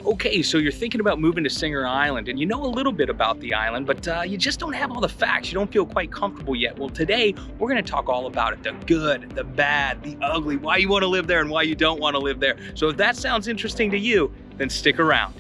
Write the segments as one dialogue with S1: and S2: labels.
S1: Okay, so you're thinking about moving to Singer Island and you know a little bit about the island, but you just don't have all the facts. You don't feel quite comfortable yet. Well, today we're gonna talk all about it. The good, the bad, the ugly, why you wanna live there and why you don't wanna live there. So if that sounds interesting to you, then stick around.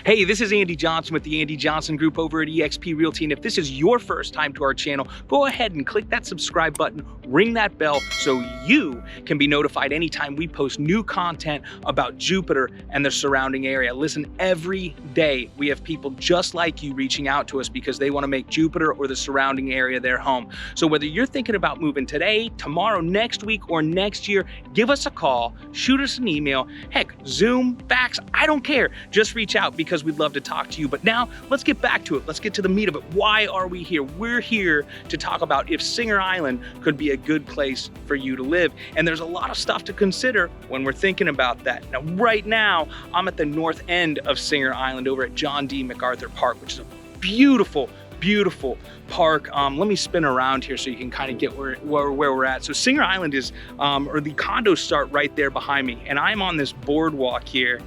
S1: Hey, this is Andy Johnson with the Andy Johnson Group over at eXp Realty, and if this is your first time to our channel, go ahead and click that subscribe button, ring that bell so you can be notified anytime we post new content about Jupiter and the surrounding area. Listen, every day we have people just like you reaching out to us because they want to make Jupiter or the surrounding area their home. So whether you're thinking about moving today, tomorrow, next week, or next year, give us a call, shoot us an email, heck, Zoom, fax, I don't care. Just reach out because we'd love to talk to you. But now let's get back to it. Let's get to the meat of it. Why are we here? We're here to talk about if Singer Island could be a good place for you to live. And there's a lot of stuff to consider when we're thinking about that. Now, right now, I'm at the north end of Singer Island over at John D. MacArthur Park, which is a beautiful, beautiful park. Let me spin around here so you can kind of get where we're at. So Singer Island is, or the condos start right there behind me. And I'm on this boardwalk here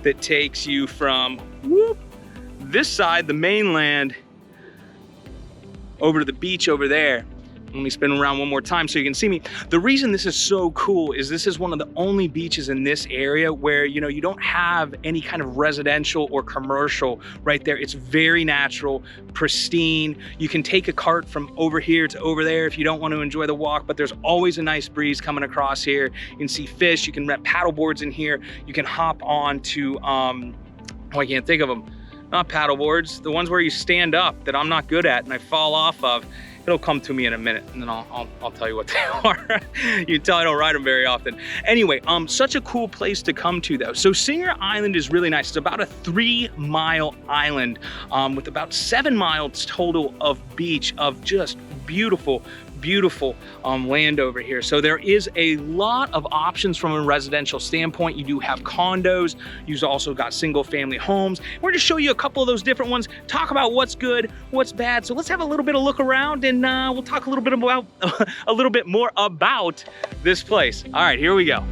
S1: that takes you from this side, the mainland, over to the beach over there. Let me spin around one more time so you can see me. The reason this is so cool is this is one of the only beaches in this area where, you know, you don't have any kind of residential or commercial right there. It's very natural, pristine. You can take a cart from over here to over there if you don't want to enjoy the walk, but there's always a nice breeze coming across here. You can see fish, you can rent paddle boards in here. You can hop on to, oh, I can't think of them. Not paddle boards, the ones where you stand up that I'm not good at and I fall off of. It'll come to me in a minute and then I'll tell you what they are. You can tell I don't ride them very often. Anyway, such a cool place to come to though. So Singer Island is really nice. It's about a 3-mile island with about 7 miles total of beach of just beautiful land over here. So there is a lot of options from a residential standpoint. You do have condos. You've also got single family homes. We're gonna show you a couple of those different ones, talk about what's good, what's bad. So let's have a little bit of look around and we'll talk a little bit about a little bit more about this place. All right, here we go.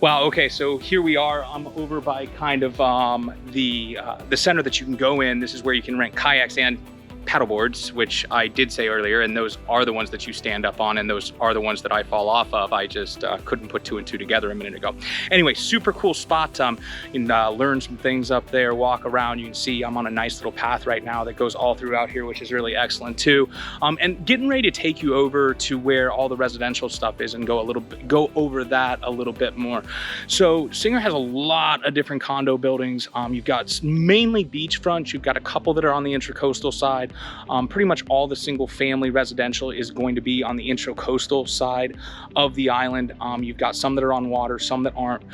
S1: Wow, okay, so here we are. I'm over by kind of the center that you can go in. This is where you can rent kayaks and paddle boards, which I did say earlier, and those are the ones that you stand up on, and those are the ones that I fall off of. I just couldn't put 2 and 2 together a minute ago. Anyway, super cool spot. You can learn some things up there, walk around. You can see I'm on a nice little path right now that goes all throughout here, which is really excellent too. And getting ready to take you over to where all the residential stuff is and go over that a little bit more. So Singer has a lot of different condo buildings. You've got mainly beachfront. You've got a couple that are on the intracoastal side. Pretty much all the single family residential is going to be on the intracoastal side of the island. You've got some that are on water, some that aren't.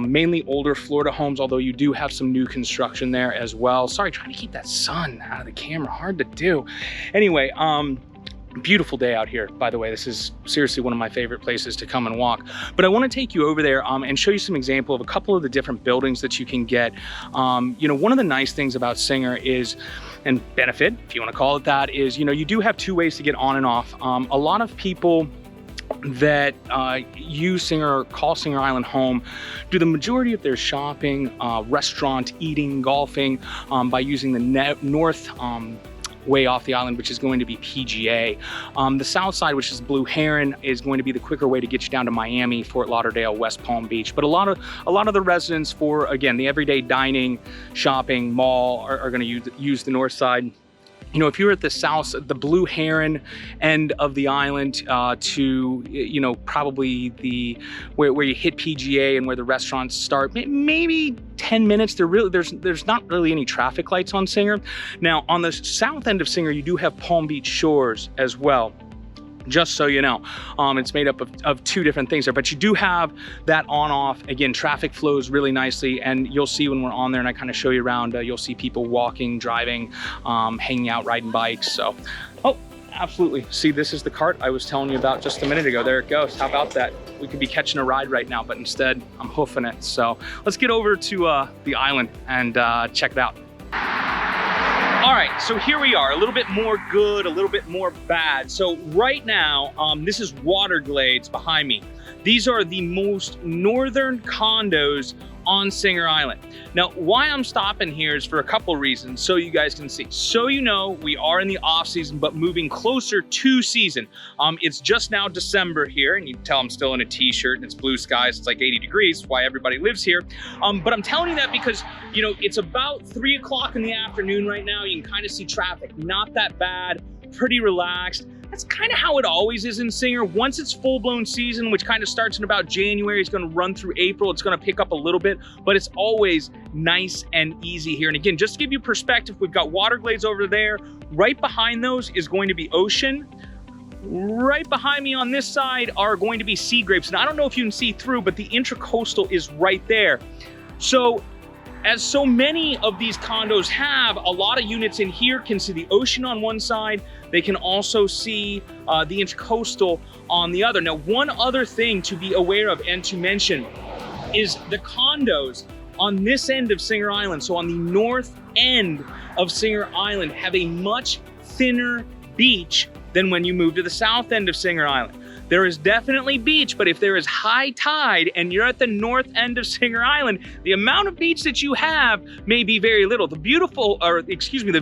S1: Mainly older Florida homes, although you do have some new construction there as well. Sorry, trying to keep that sun out of the camera, hard to do. Anyway, beautiful day out here, by the way. This is seriously one of my favorite places to come and walk. But I want to take you over there and show you some example of a couple of the different buildings that you can get. You know, one of the nice things about Singer is, and benefit, if you want to call it that, is, you know, you do have 2 ways to get on and off. A lot of people that use Singer or call Singer Island home do the majority of their shopping, restaurant, eating, golfing by using the north way off the island, which is going to be PGA. The south side, which is Blue Heron, is going to be the quicker way to get you down to Miami, Fort Lauderdale, West Palm Beach. But a lot of the residents for, again, the everyday dining, shopping, mall are going to use the north side. you know, if you're at the south, the Blue Heron end of the island to, you know, probably the where you hit PGA and where the restaurants start, maybe 10 minutes. There's not really any traffic lights on Singer. Now, on the south end of Singer, you do have Palm Beach Shores as well. Just so you know, it's made up of two different things there, but you do have that on-off. Again, traffic flows really nicely, and you'll see when we're on there and I kind of show you around, you'll see people walking, driving, hanging out, riding bikes. So, oh, absolutely. See, this is the cart I was telling you about just a minute ago. There it goes. How about that? We could be catching a ride right now, but instead I'm hoofing it. So let's get over to the island and check it out. All right, so here we are, a little bit more good, a little bit more bad. So right now, this is Waterglades behind me. These are the most northern condos on Singer Island. Now, why I'm stopping here is for a couple reasons, so you guys can see. So you know, we are in the off season, but moving closer to season. It's just now December here, and you can tell I'm still in a t-shirt and it's blue skies, it's like 80 degrees, why everybody lives here. But I'm telling you that because, you know, it's about 3 o'clock in the afternoon right now. You can kind of see traffic, not that bad, pretty relaxed. That's kind of how it always is in Singer. Once it's full-blown season, which kind of starts in about January, it's going to run through April, it's going to pick up a little bit, but it's always nice and easy here. And again, just to give you perspective, we've got Waterglades over there. Right behind those is going to be ocean. Right behind me on this side are going to be sea grapes. And I don't know if you can see through, but the intracoastal is right there. So, as so many of these condos have, a lot of units in here can see the ocean on one side. They can also see the intracoastal on the other. Now, one other thing to be aware of and to mention is the condos on this end of Singer Island, so on the north end of Singer Island, have a much thinner beach than when you move to the south end of Singer Island. There is definitely beach, but if there is high tide and you're at the north end of Singer Island, the amount of beach that you have may be very little. The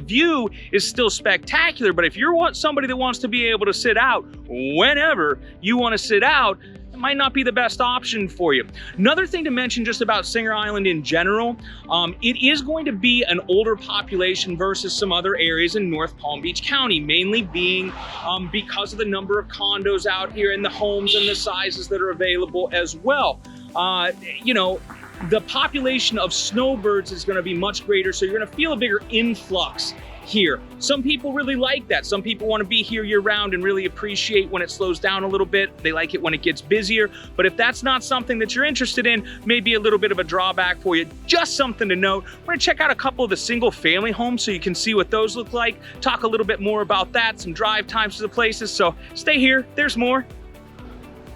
S1: view is still spectacular, but if you're somebody that wants to be able to sit out whenever you want to sit out, it might not be the best option for you. Another thing to mention just about Singer Island in general, it is going to be an older population versus some other areas in North Palm Beach County, mainly being because of the number of condos out here and the homes and the sizes that are available as well. You know, the population of snowbirds is going to be much greater, so you're going to feel a bigger influx here. Some people really like that. Some people want to be here year round and really appreciate when it slows down a little bit. They like it when it gets busier. But if that's not something that you're interested in, maybe a little bit of a drawback for you. Just something to note. We're going to check out a couple of the single family homes so you can see what those look like. Talk a little bit more about that, some drive times to the places. So stay here, there's more.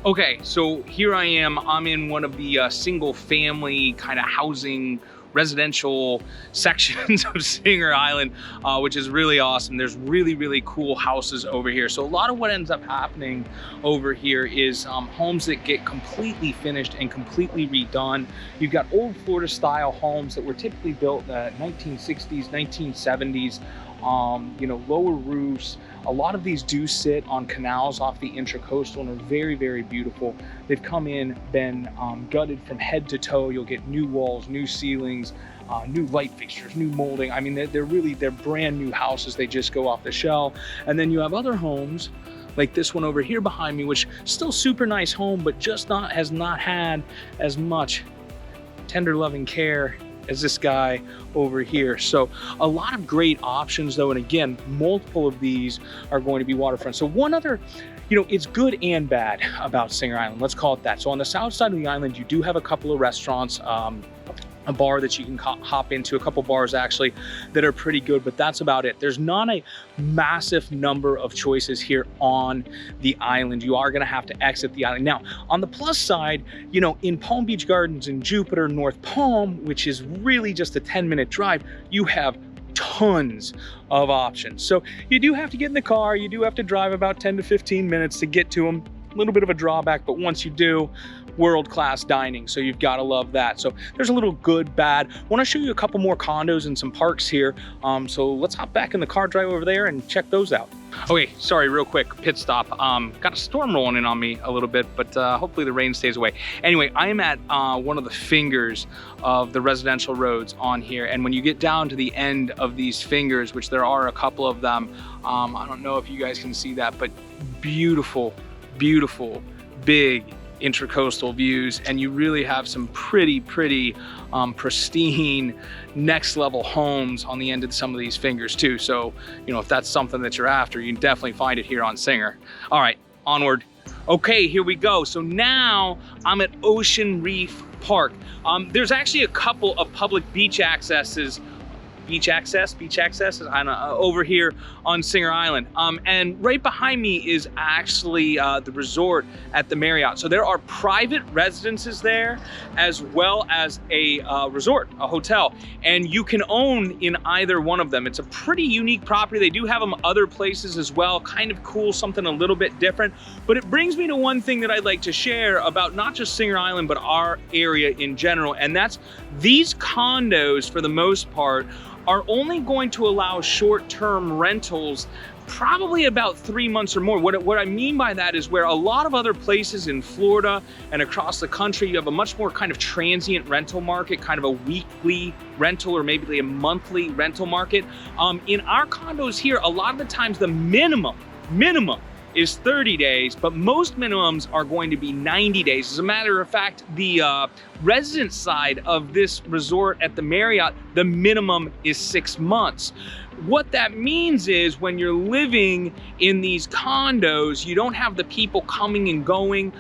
S1: Okay, so here I am. I'm in one of the single family kind of housing residential sections of Singer Island, which is really awesome. There's really, really cool houses over here. So a lot of what ends up happening over here is homes that get completely finished and completely redone. You've got old Florida style homes that were typically built in the 1960s, 1970s, you know, lower roofs. A lot of these do sit on canals off the intracoastal and are very, very beautiful. They've come in, been gutted from head to toe. You'll get new walls, new ceilings, new light fixtures, new molding. I mean, they're brand new houses. They just go off the shelf. And then you have other homes like this one over here behind me, which still super nice home, but just has not had as much tender loving care as this guy over here. So a lot of great options though, and again, multiple of these are going to be waterfront. So one other, you know, it's good and bad about Singer Island, let's call it that. So on the south side of the island, you do have a couple of restaurants, a bar that you can hop into, a couple bars actually that are pretty good, but that's about it. There's not a massive number of choices here on the island. You are gonna have to exit the island. Now, on the plus side, you know, in Palm Beach Gardens in Jupiter, North Palm, which is really just a 10-minute drive, you have tons of options. So you do have to get in the car, you do have to drive about 10 to 15 minutes to get to them. A little bit of a drawback, but once you do, world-class dining, so you've got to love that. So there's a little good, bad. I want to show you a couple more condos and some parks here. So let's hop back in the car, drive over there and check those out. Okay, sorry, real quick, pit stop. Got a storm rolling in on me a little bit, but hopefully the rain stays away. Anyway, I am at one of the fingers of the residential roads on here, and when you get down to the end of these fingers, which there are a couple of them, I don't know if you guys can see that, but beautiful, beautiful, big intracoastal views, and you really have some pretty pristine next level homes on the end of some of these fingers too. So, you know, if that's something that you're after, you can definitely find it here on Singer. All right, onward. Okay, here we go. So now I'm at Ocean Reef Park. There's actually a couple of public beach accesses, I don't know, over here on Singer Island. And right behind me is actually the resort at the Marriott. So there are private residences there, as well as a resort, a hotel, and you can own in either one of them. It's a pretty unique property. They do have them other places as well, kind of cool, something a little bit different. But it brings me to one thing that I'd like to share about not just Singer Island, but our area in general, and that's these condos, for the most part, are only going to allow short-term rentals, probably about 3 months or more. What I mean by that is where a lot of other places in Florida and across the country, you have a much more kind of transient rental market, kind of a weekly rental or maybe a monthly rental market. In our condos here, a lot of the times the minimum is 30 days, but most minimums are going to be 90 days. As a matter of fact, the resident side of this resort at the Marriott, the minimum is 6 months. What that means is when you're living in these condos, you don't have the people coming and going.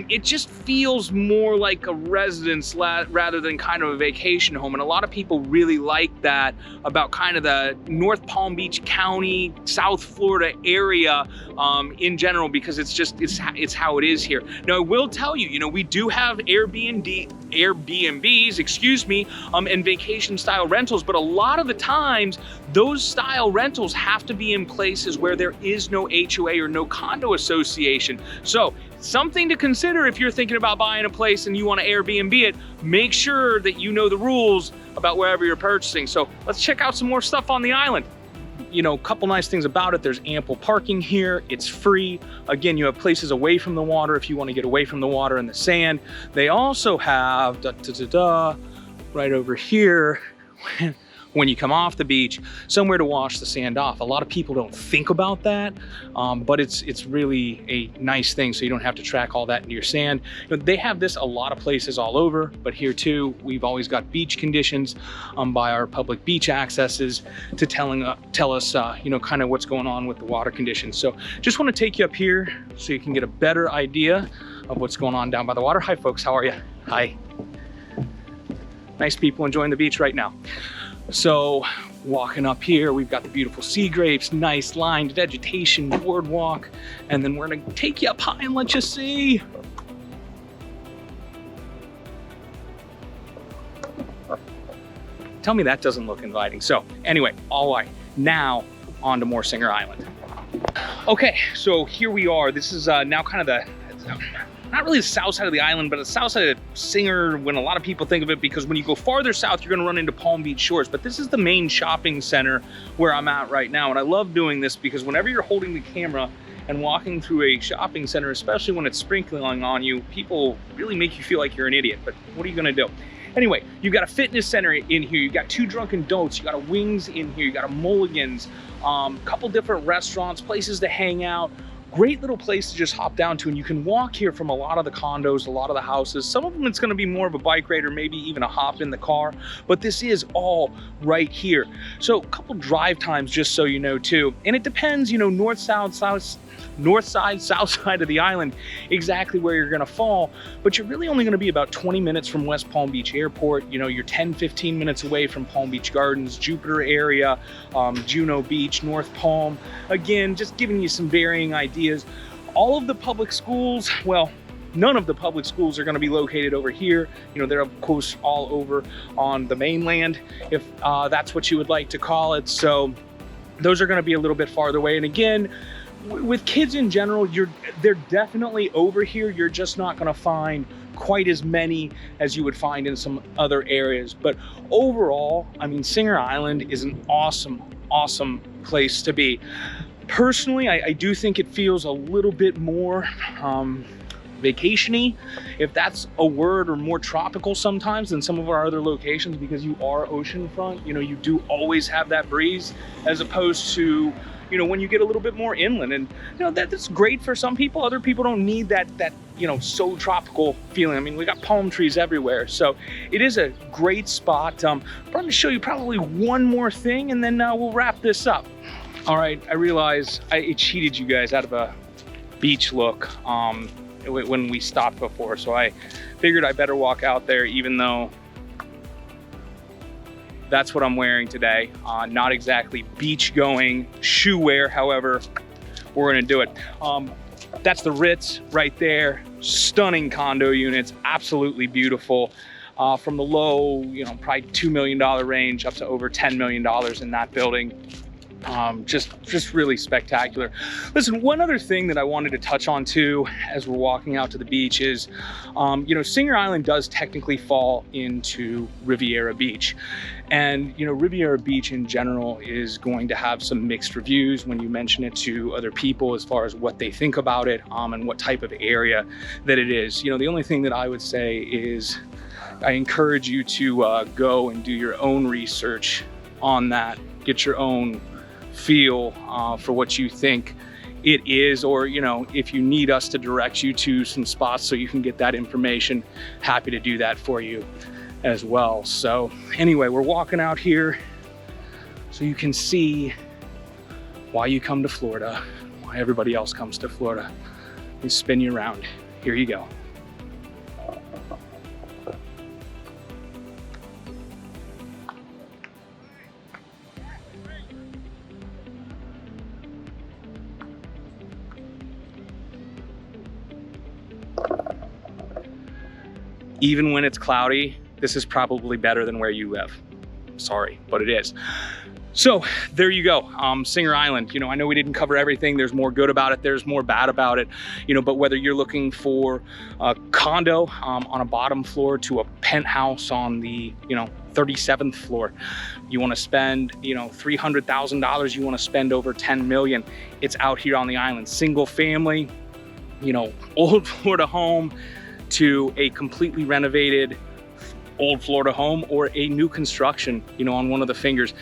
S1: It just feels more like a residence rather than kind of a vacation home. And a lot of people really like that about kind of the North Palm Beach County, South Florida area in general, because it's how it is here. Now, I will tell you, you know, we do have Airbnbs, excuse me, and vacation style rentals, but a lot of the times those style rentals have to be in places where there is no HOA or no condo association. So something to consider if you're thinking about buying a place and you want to Airbnb it. Make sure that you know the rules about wherever you're purchasing. So let's check out some more stuff on the island. You know, a couple nice things about it. There's ample parking here. It's free. Again, you have places away from the water if you want to get away from the water and the sand. They also have right over here when you come off the beach, somewhere to wash the sand off. A lot of people don't think about that, but it's really a nice thing, so you don't have to track all that into your sand. You know, they have this a lot of places all over, but here too, we've always got beach conditions by our public beach accesses to tell us, you know, kind of what's going on with the water conditions. So just want to take you up here so you can get a better idea of what's going on down by the water. Hi folks, how are you? Hi. Nice people enjoying the beach right now. So walking up here, we've got the beautiful sea grapes, nice lined vegetation, boardwalk, and then we're gonna take you up high and let you see. Tell me that doesn't look inviting. So anyway, all right, now on to more Singer Island. Okay, so here we are. This is now kind of not really the south side of the island, but the south side of Singer when a lot of people think of it, because when you go farther south, you're gonna run into Palm Beach Shores, but this is the main shopping center where I'm at right now. And I love doing this because whenever you're holding the camera and walking through a shopping center, especially when it's sprinkling on you, people really make you feel like you're an idiot, but what are you gonna do? Anyway, you've got a fitness center in here, you've got two Drunken Goats, you got a Wings in here, you got a Mulligan's, couple different restaurants, places to hang out. Great little place to just hop down to, and you can walk here from a lot of the condos, a lot of the houses. Some of them it's gonna be more of a bike ride or maybe even a hop in the car, but this is all right here. So a couple drive times just so you know too. And it depends, you know, north side, south side of the island, exactly where you're gonna fall, but you're really only gonna be about 20 minutes from West Palm Beach Airport. You know, you're 10-15 minutes away from Palm Beach Gardens, Jupiter area, Juno Beach, North Palm. Again, just giving you some varying ideas. All of the public schools, well, none of the public schools are going to be located over here. You know, they're of course all over on the mainland, if that's what you would like to call it. So those are going to be a little bit farther away. And again, with kids in general, they're definitely over here. You're just not going to find quite as many as you would find in some other areas. But overall, I mean, Singer Island is an awesome place to be. Personally, I do think it feels a little bit more vacation-y, if that's a word, or more tropical sometimes than some of our other locations, because you are oceanfront. You know, you do always have that breeze, as opposed to, you know, when you get a little bit more inland. And you know, that's great for some people. Other people don't need that you know, so tropical feeling. I mean, we got palm trees everywhere, so it is a great spot. I'm going to show you probably one more thing, and then we'll wrap this up. All right, I realize I cheated you guys out of a beach look when we stopped before, so I figured I better walk out there, even though that's what I'm wearing today. Not exactly beach going shoe wear, however, we're gonna do it. That's the Ritz right there. Stunning condo units, absolutely beautiful. From the low, you know, probably $2 million range up to over $10 million in that building. Just really spectacular. Listen, one other thing that I wanted to touch on too, as we're walking out to the beach, is, you know, Singer Island does technically fall into Riviera Beach. And, you know, Riviera Beach in general is going to have some mixed reviews when you mention it to other people, as far as what they think about it, and what type of area that it is. You know, the only thing that I would say is I encourage you to go and do your own research on that, get your own feel for what you think it is, or, you know, if you need us to direct you to some spots so you can get that information, happy to do that for you as well. So anyway, we're walking out here so you can see why you come to Florida, why everybody else comes to Florida. Let me spin you around. Here you go. Even when it's cloudy, this is probably better than where you live. Sorry, but it is. So there you go, Singer Island. You know, I know we didn't cover everything. There's more good about it, there's more bad about it. You know, but whether you're looking for a condo on a bottom floor to a penthouse on the, you know, 37th floor, you want to spend, you know, $300,000, you want to spend over 10 million, it's out here on the island. Single family, you know, old Florida home, to a completely renovated old Florida home, or a new construction, you know, on one of the fingers.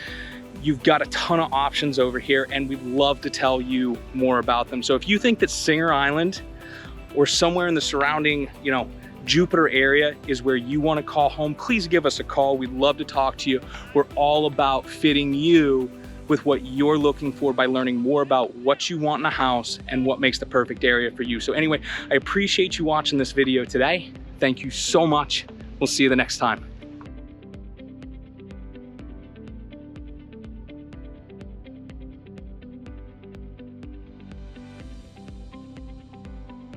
S1: You've got a ton of options over here, and we'd love to tell you more about them. So if you think that Singer Island or somewhere in the surrounding, you know, Jupiter area is where you want to call home, please give us a call. We'd love to talk to you. We're all about fitting you with what you're looking for by learning more about what you want in a house and what makes the perfect area for you. So anyway, I appreciate you watching this video today. Thank you so much. We'll see you the next time.